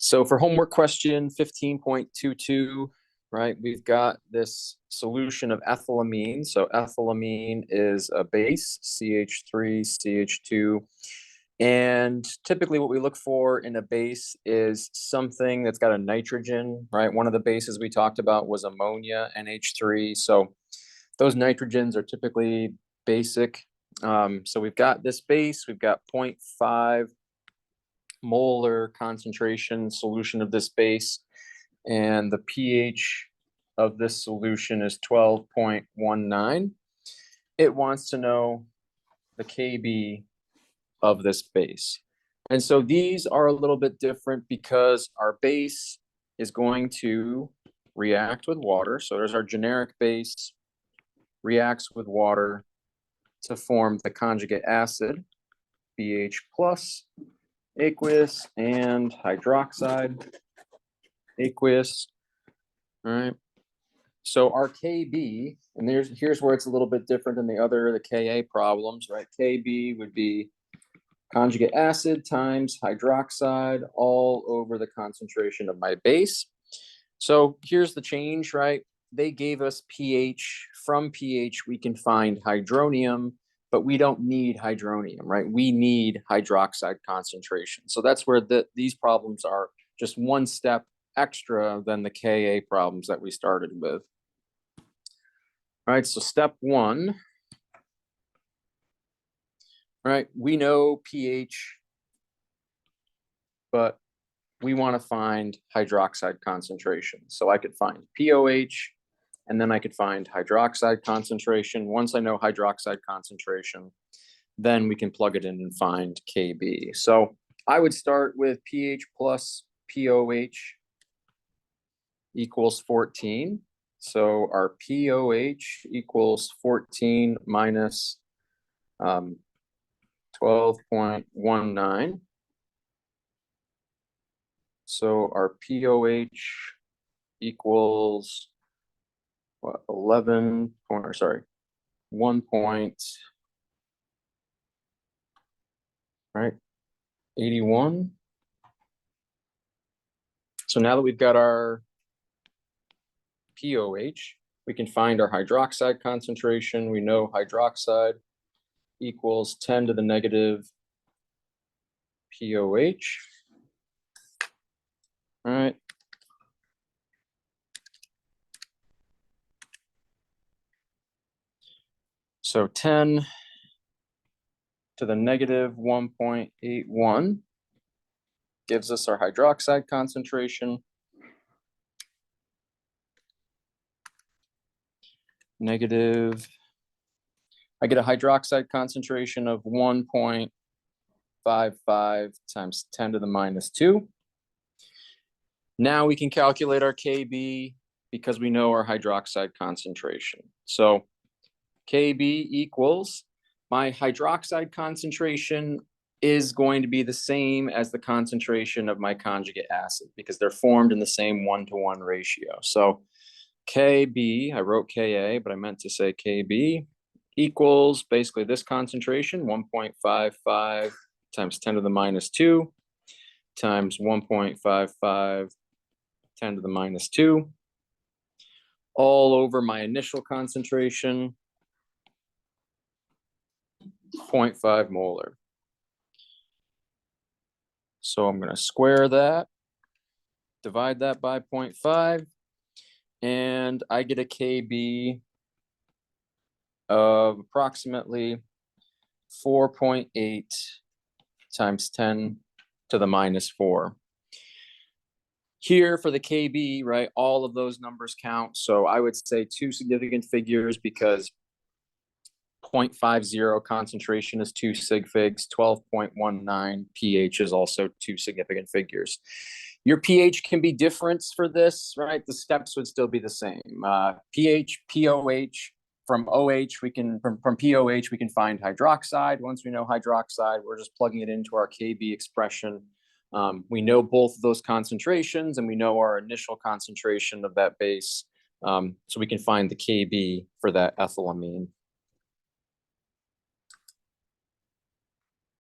So for homework question 15.22, right, we've got this solution of ethylamine. So ethylamine is a base, CH3, CH2. And typically what we look for in a base is something that's got a nitrogen, right? One of the bases we talked about was ammonia, NH3. So those nitrogens are typically basic. So we've got this base, we've got 0.5 molar concentration solution of this base, and the pH of this solution is 12.19. It wants to know the Kb of this base. And so these are a little bit different because our base is going to react with water. So there's our generic base, reacts with water to form the conjugate acid, BH plus, aqueous, and hydroxide, aqueous. All right. So our Kb, and here's where it's a little bit different than the Ka problems, right? Kb would be conjugate acid times hydroxide all over the concentration of my base. So here's the change, right? They gave us pH. From pH, we can find hydronium, but we don't need hydronium, right? We need hydroxide concentration. So that's where these problems are just one step extra than the Ka problems that we started with. All right, so step one. Right, we know pH, but we want to find hydroxide concentration. So I could find POH, and then I could find hydroxide concentration. Once I know hydroxide concentration, then we can plug it in and find Kb. So I would start with pH plus POH equals 14. So our POH equals 14 minus 12.19. So our POH equals what, 1 point, right, 81. So now that we've got our POH, we can find our hydroxide concentration. We know hydroxide equals 10 to the negative POH. All right. So 10 to the negative 1.81 gives us our hydroxide concentration. Negative, I get a hydroxide concentration of 1.55 times 10 to the minus 2. Now we can calculate our Kb because we know our hydroxide concentration. So Kb equals, my hydroxide concentration is going to be the same as the concentration of my conjugate acid because they're formed in the same 1-to-1 ratio. So Kb, I wrote Ka, but I meant to say Kb equals basically this concentration, 1.55 times 10 to the minus 2 times 1.55 10 to the minus 2 all over my initial concentration, 0.5 molar. So I'm going to square that, divide that by 0.5, and I get a Kb of approximately 4.8 times 10 to the minus 4. Here for the Kb, right, all of those numbers count. So I would say two significant figures because 0.50 concentration is 2 sig figs, 12.19 pH is also two significant figures. Your pH can be different for this, right? The steps would still be the same. pH, POH, from OH, from POH, we can find hydroxide. Once we know hydroxide, we're just plugging it into our Kb expression. We know both of those concentrations, and we know our initial concentration of that base. So we can find the Kb for that ethylamine.